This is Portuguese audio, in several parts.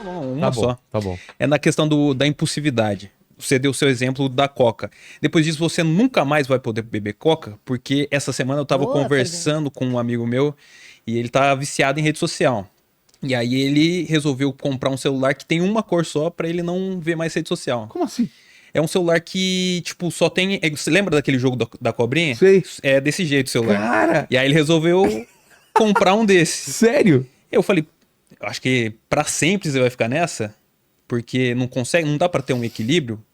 Uma só. Tá bom. É na questão da impulsividade. Você deu o seu exemplo da Coca. Depois disso, você nunca mais vai poder beber Coca, porque essa semana eu tava Boa pergunta. conversando com um amigo meu e ele tá viciado em rede social. E aí ele resolveu comprar um celular que tem uma cor só pra ele não ver mais rede social. Como assim? É um celular que, tipo, só tem. Você lembra daquele jogo da cobrinha? Sei. É desse jeito o celular. Cara, E aí ele resolveu comprar um desses. sério? Eu falei, acho que pra sempre você vai ficar nessa, porque não consegue, não dá pra ter um equilíbrio.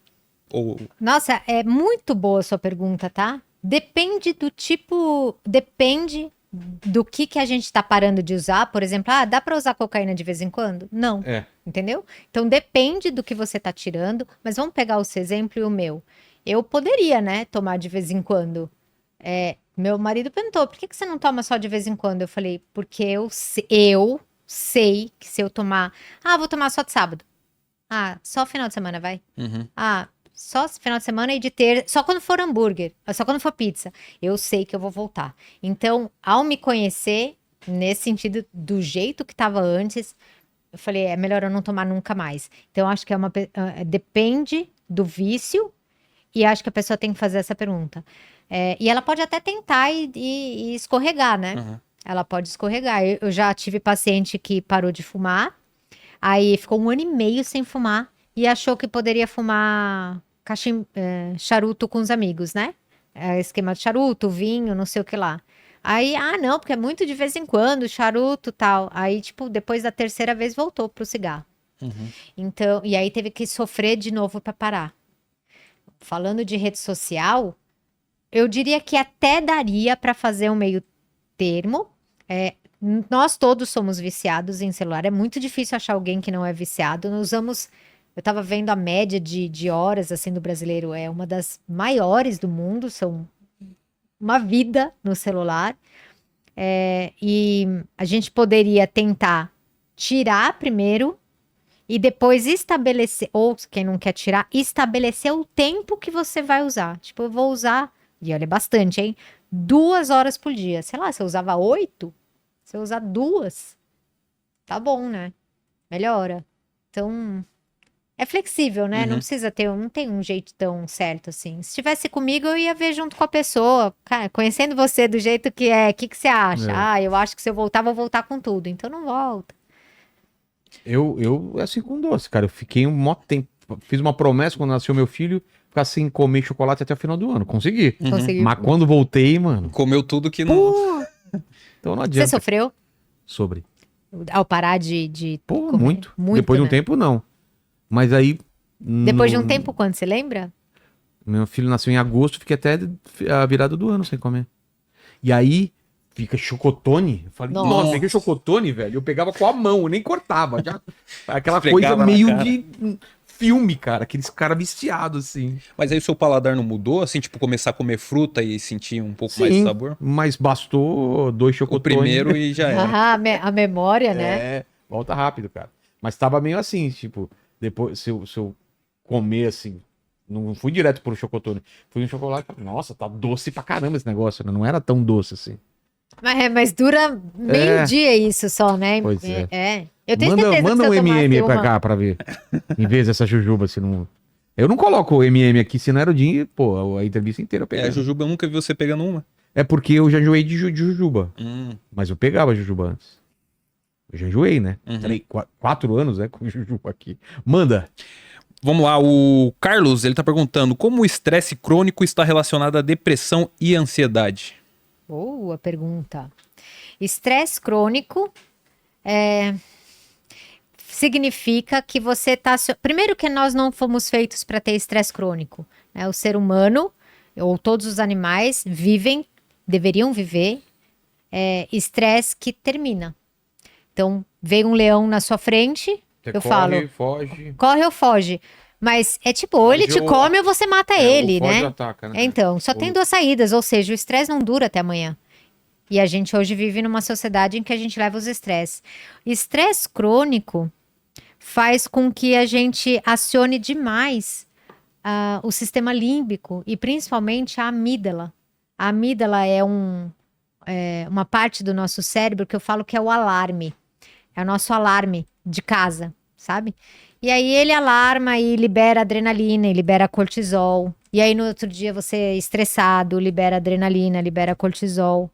Ou Nossa, é muito boa a sua pergunta, tá? Depende do tipo, depende do que a gente tá parando de usar. Por exemplo, dá pra usar cocaína de vez em quando? Não. É. Entendeu? Então depende do que você tá tirando, mas vamos pegar o seu exemplo e o meu. Eu poderia, né, tomar de vez em quando. Meu marido perguntou, por que você não toma só de vez em quando? Eu falei, porque eu sei que se eu tomar, vou tomar só de sábado. Só final de semana, vai. Uhum. Só final de semana e de ter, só quando for hambúrguer, só quando for pizza. Eu sei que eu vou voltar. Então, ao me conhecer, nesse sentido, do jeito que tava antes, eu falei, é melhor eu não tomar nunca mais. Então, acho que depende do vício e acho que a pessoa tem que fazer essa pergunta. E ela pode até tentar e escorregar, né? Uhum. Ela pode escorregar. Eu já tive paciente que parou de fumar, aí ficou 1 ano e meio sem fumar e achou que poderia fumar charuto com os amigos, né? Esquema de charuto, vinho, não sei o que lá. Aí, não, porque é muito de vez em quando, charuto tal. Aí, tipo, depois da terceira vez voltou pro cigarro. Uhum. Então, e aí teve que sofrer de novo para parar. Falando de rede social, eu diria que até daria para fazer um meio termo. Nós todos somos viciados em celular. É muito difícil achar alguém que não é viciado. Nós usamos. Eu estava vendo a média de horas assim do brasileiro, é uma das maiores do mundo, são uma vida no celular. E a gente poderia tentar tirar primeiro e depois estabelecer, ou quem não quer tirar, estabelecer o tempo que você vai usar. Tipo, eu vou usar, e olha, é bastante, hein? 2 horas por dia. Sei lá, se eu usava 8, se eu usar 2, tá bom, né? Melhora. Então, é flexível, né? Não Uhum. precisa ter, não tem um jeito tão certo assim. Se estivesse comigo, eu ia ver junto com a pessoa. Cara, conhecendo você do jeito que é, o que você acha? É. Eu acho que se eu voltar, vou voltar com tudo. Então não volta. Eu assim com doce, cara. Eu fiquei um mó tempo. Fiz uma promessa quando nasceu meu filho, ficar sem comer chocolate até o final do ano. Consegui. Uhum. Consegui. Mas quando voltei, mano. Comeu tudo que não. Pô! Então não Você adianta. sofreu Sobre. ao parar de Pô, comer? muito. Muito, Depois de um né? tempo, não. Mas aí. Depois de um no- tempo, quando você lembra? Meu filho nasceu em agosto, fiquei até a virada do ano sem comer. E aí, fica chocotone. Eu falei, Nossa. nossa, peguei chocotone, velho. Eu pegava com a mão, eu nem cortava. Já, aquela coisa Esfregava na meio cara. de filme, cara. Aqueles caras viciados, assim. Mas aí o seu paladar não mudou? Assim, tipo, começar a comer fruta e sentir um pouco mais de Sim, sabor? mas bastou 2 O chocotones. primeiro e já era. A memória, né? É, volta rápido, cara. Mas tava meio assim, tipo, depois, se eu comer assim, não fui direto pro chocotone. Fui no chocolate, falei, nossa, tá doce pra caramba esse negócio, né? Não era tão doce assim. Mas dura meio-dia isso só, né? Pois é. Eu tenho Manda, certeza manda que um se eu tomasse MM pra uma... cá pra ver. Em vez dessa jujuba, se não. Eu não coloco o MM aqui, se não era o dia, pô, a entrevista inteira eu É, pegava. Jujuba, eu nunca vi você pegando uma. É porque eu já enjoei de jujuba. Hum. Mas eu pegava jujuba antes. Eu já enjoei, né? Uhum. 4 anos, né, com jujuba aqui. Manda. Vamos lá, o Carlos, ele tá perguntando como o estresse crônico está relacionado à depressão e ansiedade. Boa pergunta. Estresse crônico significa que você está... Primeiro que nós não fomos feitos para ter estresse crônico, né? O ser humano, ou todos os animais, deveriam viver estresse que termina. Então, veio um leão na sua frente, eu falo, Foge. corre ou foge. Mas é tipo, ou ele te Foge ou- come ou você mata ele, ou foge né? ou ataca, né? Então, só tem 2 saídas, ou seja, o estresse não dura até amanhã. E a gente hoje vive numa sociedade em que a gente leva os estresses. Estresse crônico faz com que a gente acione demais o sistema límbico e principalmente a amígdala. A amígdala é uma parte do nosso cérebro que eu falo que é o alarme. É o nosso alarme de casa. sabe? E aí ele alarma e libera adrenalina, e libera cortisol. E aí no outro dia você é estressado, libera adrenalina, libera cortisol.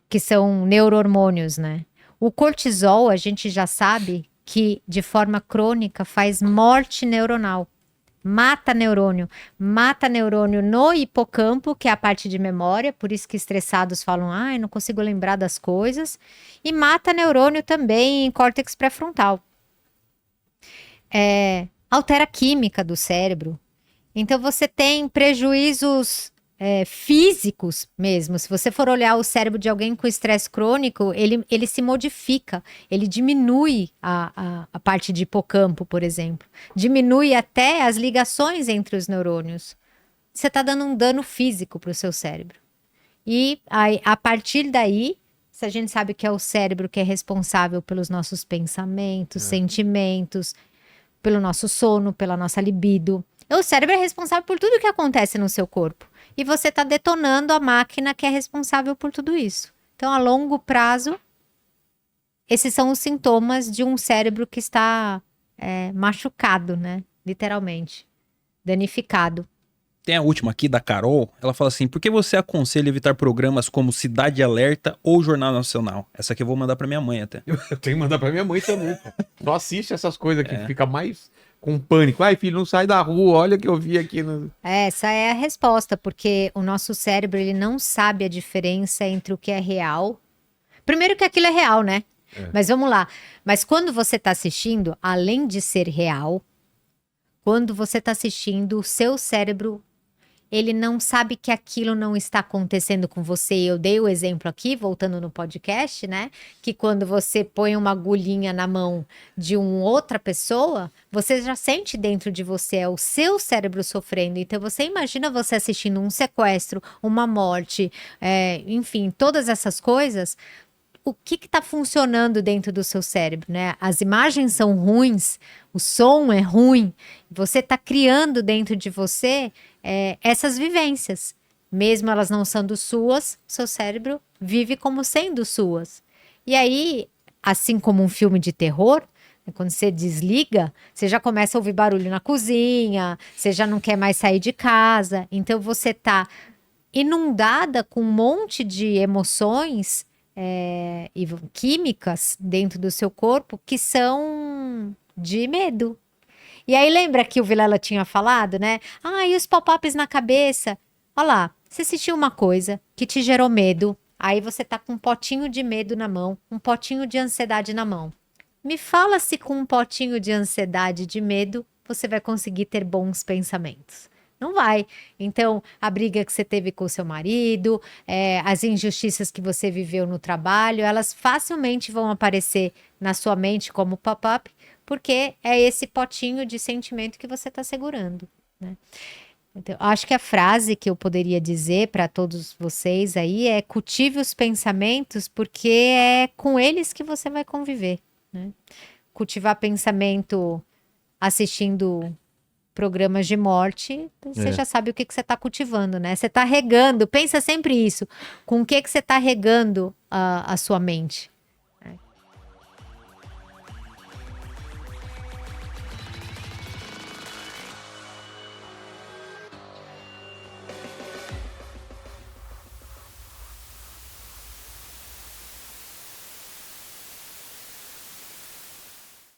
Que são neurohormônios, né? O cortisol, a gente já sabe que de forma crônica faz morte neuronal. Mata neurônio no hipocampo, que é a parte de memória, por isso que estressados falam, ai, não consigo lembrar das coisas, e mata neurônio também em córtex pré-frontal. Altera a química do cérebro. Então você tem prejuízos físicos mesmo. Se você for olhar o cérebro de alguém com estresse crônico, ele se modifica, ele diminui a parte de hipocampo, por exemplo. Diminui até as ligações entre os neurônios. Você está dando um dano físico para o seu cérebro. E a partir daí, se a gente sabe que é o cérebro que é responsável pelos nossos pensamentos, sentimentos, pelo nosso sono, pela nossa libido. O cérebro é responsável por tudo que acontece no seu corpo. E você está detonando a máquina que é responsável por tudo isso. Então, a longo prazo, esses são os sintomas de um cérebro que está machucado, né? Literalmente. Danificado. Tem a última aqui, da Carol. Ela fala assim, por que você aconselha evitar programas como Cidade Alerta ou Jornal Nacional? Essa aqui eu vou mandar pra minha mãe até. Eu tenho que mandar pra minha mãe também, cara. Só assiste essas coisas que fica mais com pânico. Ai, filho, não sai da rua, olha o que eu vi aqui. Essa é a resposta, porque o nosso cérebro, ele não sabe a diferença entre o que é real. Primeiro que aquilo é real, né? Mas vamos lá. Mas quando você está assistindo, além de ser real, quando você está assistindo, o seu cérebro, ele não sabe que aquilo não está acontecendo com você. Eu dei o exemplo aqui, voltando no podcast, né? Que quando você põe uma agulhinha na mão de uma outra pessoa, você já sente dentro de você, é o seu cérebro sofrendo. Então você imagina você assistindo um sequestro, uma morte, enfim, todas essas coisas. O que está funcionando dentro do seu cérebro, né? As imagens são ruins, o som é ruim, você está criando dentro de você essas vivências. Mesmo elas não sendo suas, seu cérebro vive como sendo suas. E aí, assim como um filme de terror, quando você desliga, você já começa a ouvir barulho na cozinha, você já não quer mais sair de casa, então você está inundada com um monte de emoções e químicas dentro do seu corpo que são de medo. E aí lembra que o Vilela tinha falado, né? E os pop-ups na cabeça. Olha lá, você assistiu uma coisa que te gerou medo, aí você tá com um potinho de medo na mão, um potinho de ansiedade na mão. Me fala se com um potinho de ansiedade e de medo você vai conseguir ter bons pensamentos. Não vai. Então, a briga que você teve com o seu marido, as injustiças que você viveu no trabalho, elas facilmente vão aparecer na sua mente como pop-up, porque é esse potinho de sentimento que você está segurando, né? Então, acho que a frase que eu poderia dizer para todos vocês aí é: cultive os pensamentos, porque é com eles que você vai conviver, né? Cultivar pensamento assistindo programas de morte, você já sabe o que você está cultivando, né? Você está regando, pensa sempre isso, com o que você está regando a sua mente,